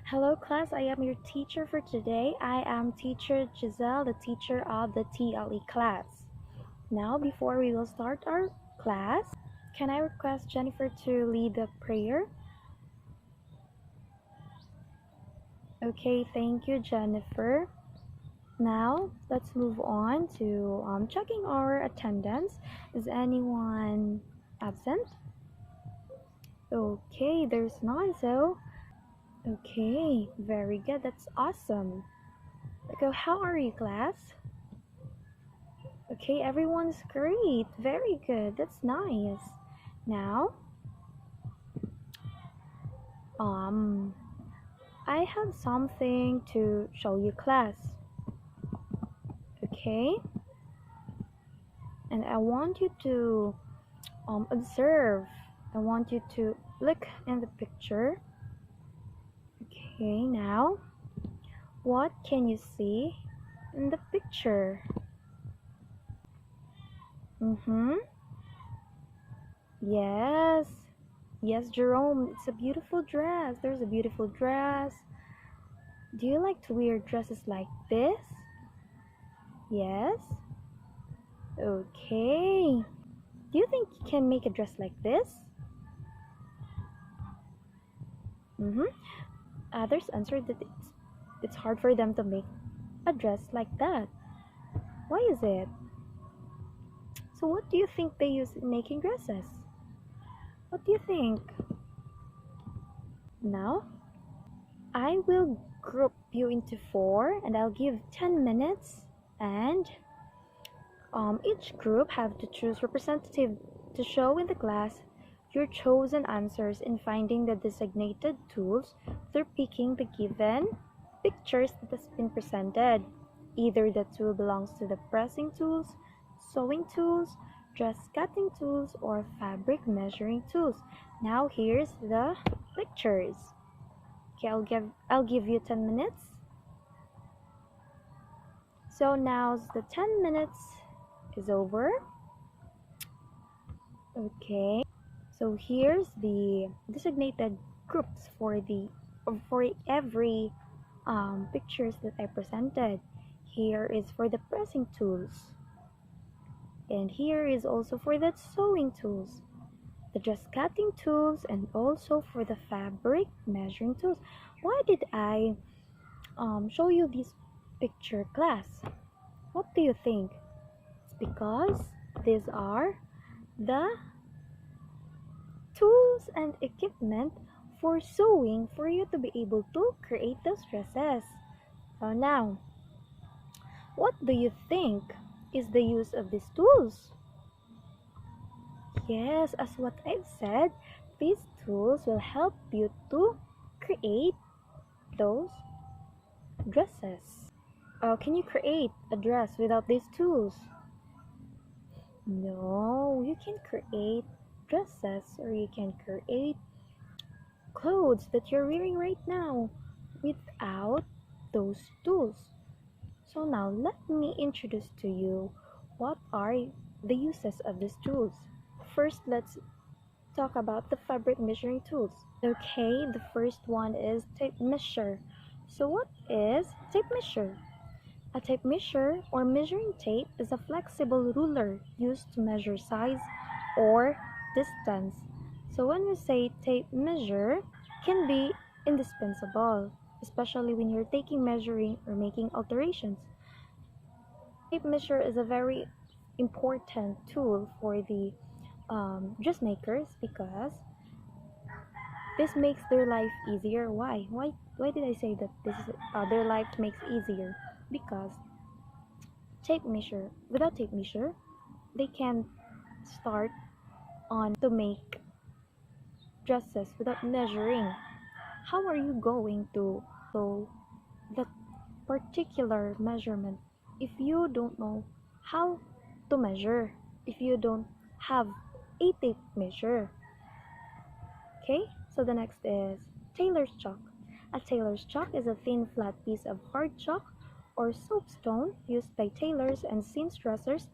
Hello class, I am your teacher for today. I am teacher Giselle, the teacher of the TLE class. Now, before we will start our class, can I request Jennifer to lead the prayer? Okay, thank you, Jennifer. Now, let's move on to checking our attendance. Is anyone absent? Okay, there's none, so okay, very good. That's awesome. Okay, how are you, class? Okay, everyone's great. Very good. That's nice. Now, um, I have something to show you, class. Okay? And I want you to observe. I want you to look in the picture. Okay, now, what can you see in the picture? Yes. Yes, Jerome, it's a beautiful dress. There's a beautiful dress. Do you like to wear dresses like this? Yes? Okay. Do you think you can make a dress like this? Others answered that it's hard for them to make a dress like that. Why is it? So what do you think they use in making dresses? What do you think? Now, I will group you into 4 and I'll give 10 minutes and each group have to choose representative to show in the class your chosen answers in finding the designated tools through picking the given pictures that has been presented. Either the tool belongs to the pressing tools, sewing tools, dress cutting tools, or fabric measuring tools. Now here's the pictures. Okay, I'll give you 10 minutes. So now the 10 minutes is over. Okay, so here's the designated groups for every pictures that I presented. Here is for the pressing tools, and here is also for the sewing tools, the dress cutting tools, and also for the fabric measuring tools. Why did I show you this picture, class? What do you think? It's because these are the tools and equipment for sewing for you to be able to create those dresses. So now, what do you think is the use of these tools? Yes, as what I've said, these tools will help you to create those dresses. Can you create a dress without these tools? No, you can create dresses or you can create clothes that you're wearing right now without those tools. So now let me introduce to you what are the uses of these tools. First, let's talk about the fabric measuring tools. Okay, the first one is tape measure. So what is tape measure? A tape measure or measuring tape is a flexible ruler used to measure size or distance. So when we say tape measure, can be indispensable, especially when you're taking measuring or making alterations. Tape measure is a very important tool for the dressmakers because this makes their life easier. Why did I say that this is their life makes easier? Because tape measure, without tape measure, they can start on to make dresses without measuring. How are you going to sew that particular measurement if you don't know how to measure, if you don't have a tape measure? Okay, so the next is tailor's chalk. A tailor's chalk is a thin flat piece of hard chalk or soapstone used by tailors and seamstresses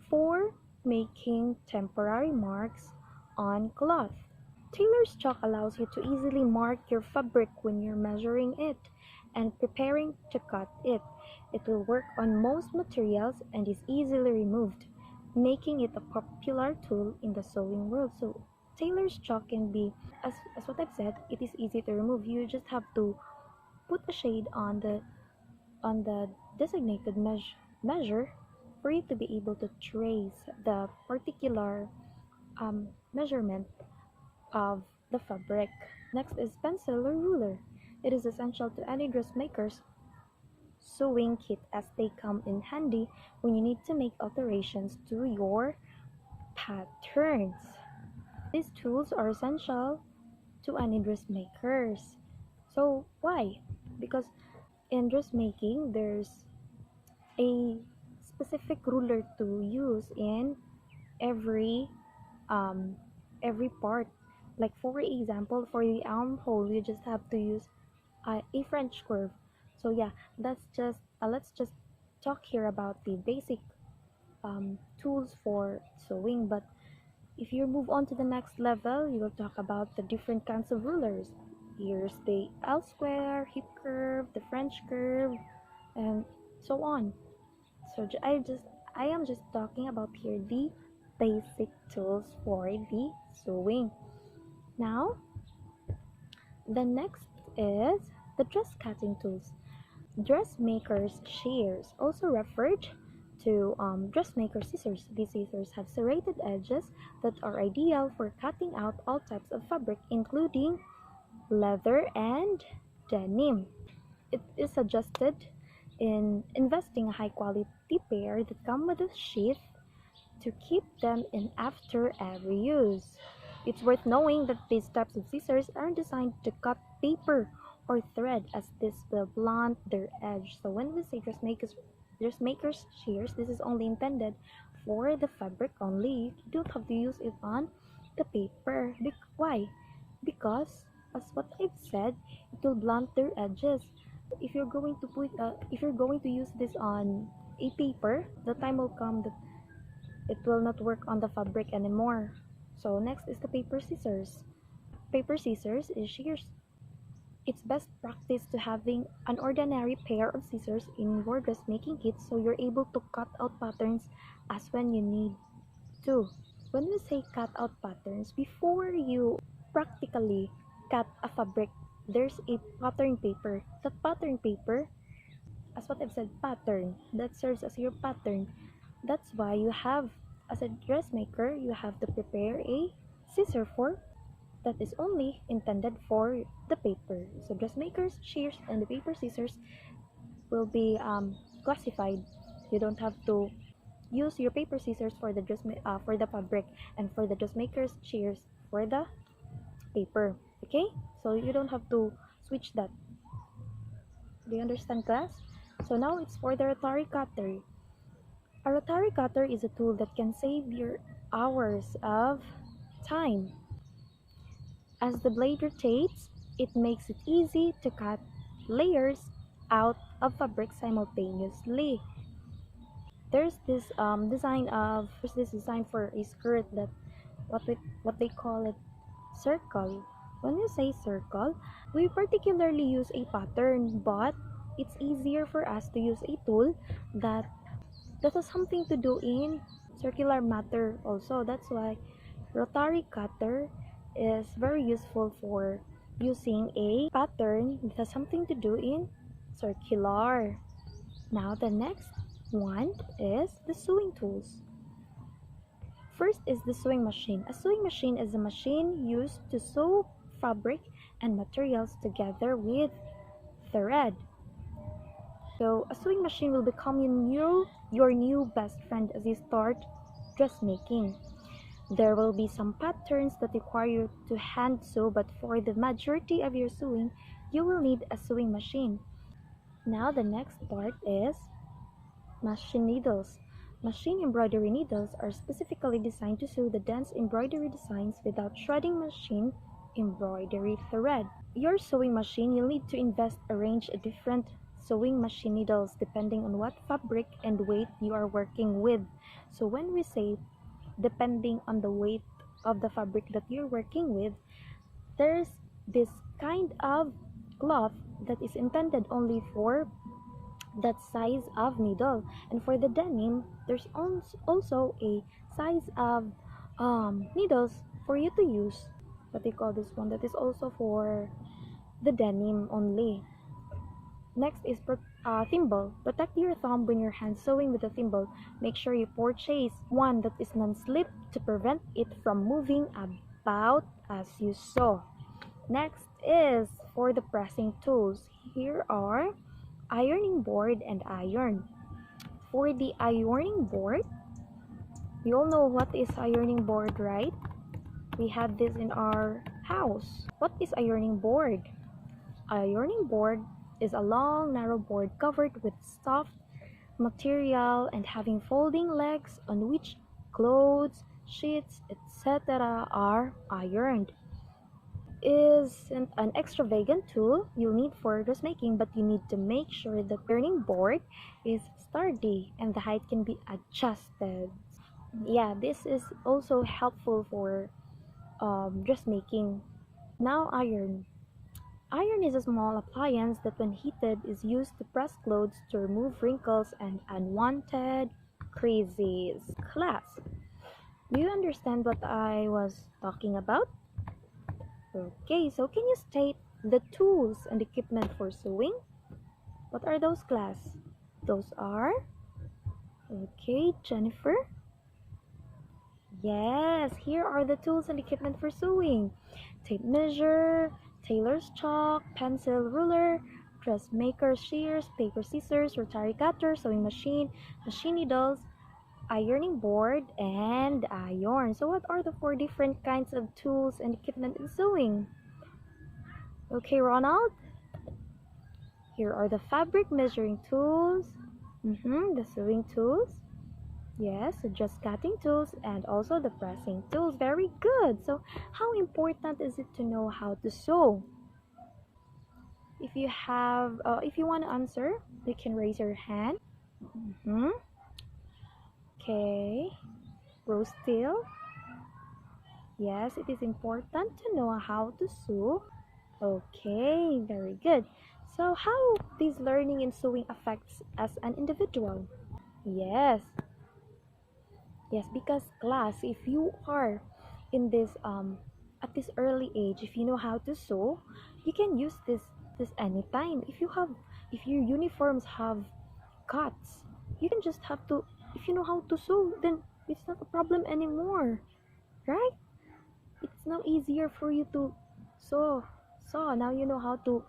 for making temporary marks on cloth. Tailor's chalk allows you to easily mark your fabric when you're measuring it and preparing to cut it. It will work on most materials and is easily removed, making it a popular tool in the sewing world. So tailor's chalk can be, as what I've said, it is easy to remove. You just have to put a shade on the designated measure for you to be able to trace the particular measurement of the fabric. Next is pencil or ruler. It is essential to any dressmaker's sewing kit as they come in handy when you need to make alterations to your patterns. These tools are essential to any dressmakers. So why? Because in dressmaking, there's a specific ruler to use in every um, every part. Like for example, for the armhole, you just have to use a French curve. So yeah, that's just let's just talk here about the basic tools for sewing. But if you move on to the next level, you will talk about the different kinds of rulers. Here's the L square, hip curve, the French curve, and so on. So I am just talking about here the basic tools for the sewing. Now, the next is the dress cutting tools. Dressmaker's shears, also referred to dressmaker scissors. These scissors have serrated edges that are ideal for cutting out all types of fabric, including leather and denim. It is suggested in investing a high quality pair that come with a sheath to keep them in after every use. It's worth knowing that these types of scissors aren't designed to cut paper or thread, as this will blunt their edge. So when we say dressmaker's shears, this is only intended for the fabric only. You don't have to use it on the paper. Why? Because as what I've said, it will blunt their edges. If you're going to use this on a paper, the time will come that it will not work on the fabric anymore. So next is the paper scissors. Paper scissors is shears. It's best practice to having an ordinary pair of scissors in your dressmaking kit so you're able to cut out patterns as when you need to. When we say cut out patterns, before you practically cut a fabric, there's a pattern paper. That pattern paper, as what I've said, pattern, that serves as your pattern. That's why you have, as a dressmaker, you have to prepare a scissor fork that is only intended for the paper. So dressmakers, shears, and the paper scissors will be classified. You don't have to use your paper scissors for the for the fabric, and for the dressmakers shears for the paper. Okay, so you don't have to switch that. Do you understand, class? So now it's for the rotary cutter. A rotary cutter is a tool that can save your hours of time. As the blade rotates, it makes it easy to cut layers out of fabric simultaneously. There's this design for a skirt that what they call it circle. When you say circle, we particularly use a pattern, but it's easier for us to use a tool that has something to do in circular matter also. That's why rotary cutter is very useful for using a pattern that has something to do in circular. Now the next one is the sewing tools. First is the sewing machine. A sewing machine is a machine used to sew fabric and materials together with thread. So a sewing machine will become your new best friend as you start dressmaking. There will be some patterns that require you to hand sew, but for the majority of your sewing, you will need a sewing machine. Now the next part is machine needles. Machine embroidery needles are specifically designed to sew the dense embroidery designs without shredding machine embroidery thread. Your sewing machine, you'll need to invest a range of different sewing machine needles depending on what fabric and weight you are working with. So when we say depending on the weight of the fabric that you're working with, there's this kind of cloth that is intended only for that size of needle, and for the denim there's also a size of needles for you to use. What they call this one, that is also for the denim only. Next is thimble. Protect your thumb when your hand sewing with a thimble. Make sure you purchase one that is non-slip to prevent it from moving about as you sew. Next is for the pressing tools. Here are ironing board and iron. For the ironing board, we all know what is ironing board, right? We have this in our house. What is ironing board? Ironing board is a long, narrow board covered with soft material and having folding legs on which clothes, sheets, etc. are ironed. Isn't an extravagant tool you'll need for dressmaking, but you need to make sure the ironing board is sturdy and the height can be adjusted. Yeah, this is also helpful for dressmaking. Now, iron. Iron is a small appliance that when heated is used to press clothes to remove wrinkles and unwanted creases. Class, do you understand what I was talking about? Okay, so can you state the tools and equipment for sewing? What are those, class? Those are, okay, Jennifer? Yes, here are the tools and equipment for sewing. Tape measure, tailor's chalk, pencil, ruler, dressmaker shears, paper scissors, rotary cutter, sewing machine, machine needles, ironing board, and iron. So what are the four different kinds of tools and equipment in sewing? Okay, Ronald? Here are the fabric measuring tools, the sewing tools, yes, so just cutting tools, and also the pressing tools. Very good. So how important is it to know how to sew? If you want to answer, you can raise your hand. Okay, Rose Steel. Yes, it is important to know how to sew. Okay, very good. So how this learning in sewing affects as an individual? Yes, yes, because class, if you are in this at this early age, if you know how to sew, you can use this anytime. If your uniforms have cuts, you can just have to, if you know how to sew, then it's not a problem anymore, right? It's now easier for you to sew. So now you know how to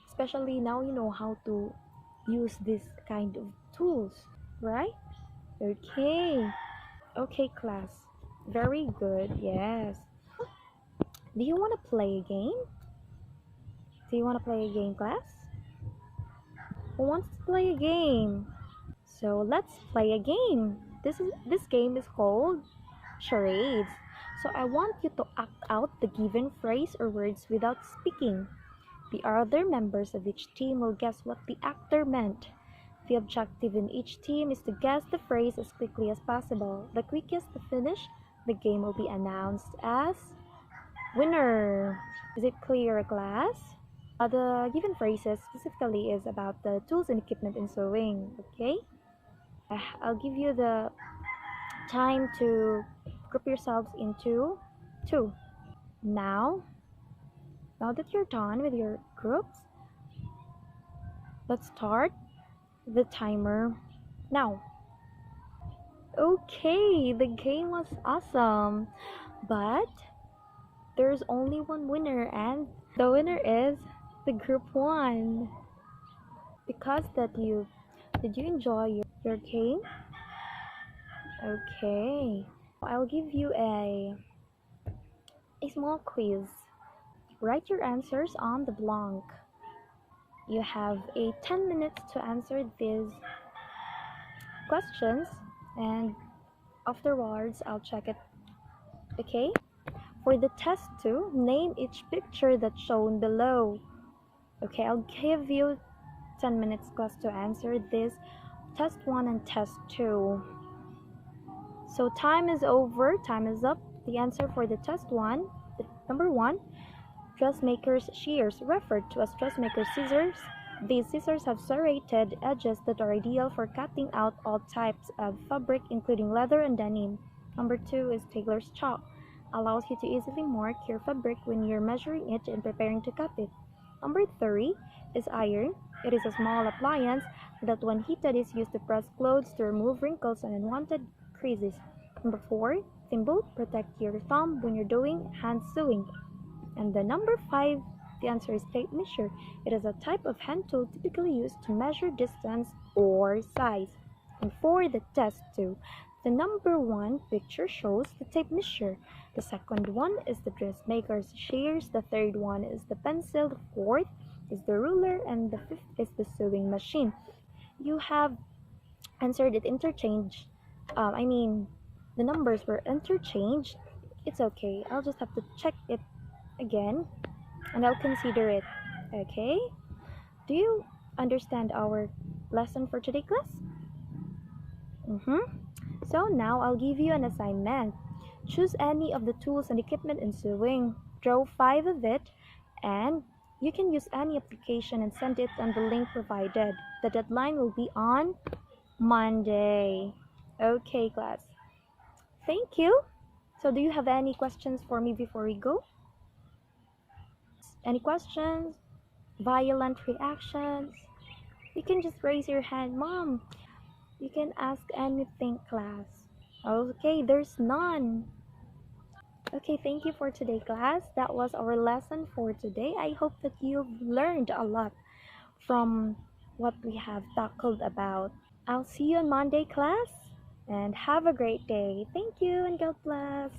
especially now you know how to use this kind of tools, right? Okay. Okay, class. Very good. Yes. Do you want to play a game? Do you want to play a game, class? Who wants to play a game? So let's play a game. This game is called charades. So I want you to act out the given phrase or words without speaking. The other members of each team will guess what the actor meant. The objective in each team is to guess the phrase as quickly as possible. The quickest to finish the game will be announced as winner. Is it clear, class? The given phrases specifically is about the tools and equipment in sewing. Okay? I'll give you the time to group yourselves into two. Now that you're done with your groups, let's start the timer now. Okay, the game was awesome, but there's only one winner, and the winner is the group one. Because that you did you enjoy your game? Okay, I'll give you a small quiz. Write your answers on the blank. You have a 10 minutes to answer these questions, and afterwards I'll check it. Okay? For the test 2, name each picture that's shown below. Okay, I'll give you 10 minutes class to answer this test 1 and test 2. So time is over, time is up. The answer for the test 1, number 1, Dressmaker's shears, referred to as dressmaker's scissors. These scissors have serrated edges that are ideal for cutting out all types of fabric, including leather and denim. Number 2 is tailor's chalk. Allows you to easily mark your fabric when you're measuring it and preparing to cut it. Number 3 is iron. It is a small appliance that, when heated, is used to press clothes to remove wrinkles and unwanted creases. Number 4, thimble. Protect your thumb when you're doing hand sewing. And the number 5, the answer is tape measure. It is a type of hand tool typically used to measure distance or size. And for the test 2, the number 1 picture shows the tape measure. The second one is the dressmaker's shears. The third one is the pencil. The fourth is the ruler. And the fifth is the sewing machine. You have answered it interchanged. The numbers were interchanged. It's okay. I'll just have to check it again and I'll consider it. Okay? Do you understand our lesson for today, class? So now I'll give you an assignment. Choose any of the tools and equipment in sewing. Draw 5 of it, and you can use any application and send it on the link provided. The deadline will be on Monday. Okay, class. Thank you. So do you have any questions for me before we go? Any questions? Violent reactions? You can just raise your hand. Mom, you can ask anything, class. Okay, there's none. Okay, thank you for today, class. That was our lesson for today. I hope that you've learned a lot from what we have tackled about. I'll see you on Monday, class, and have a great day. Thank you and God bless.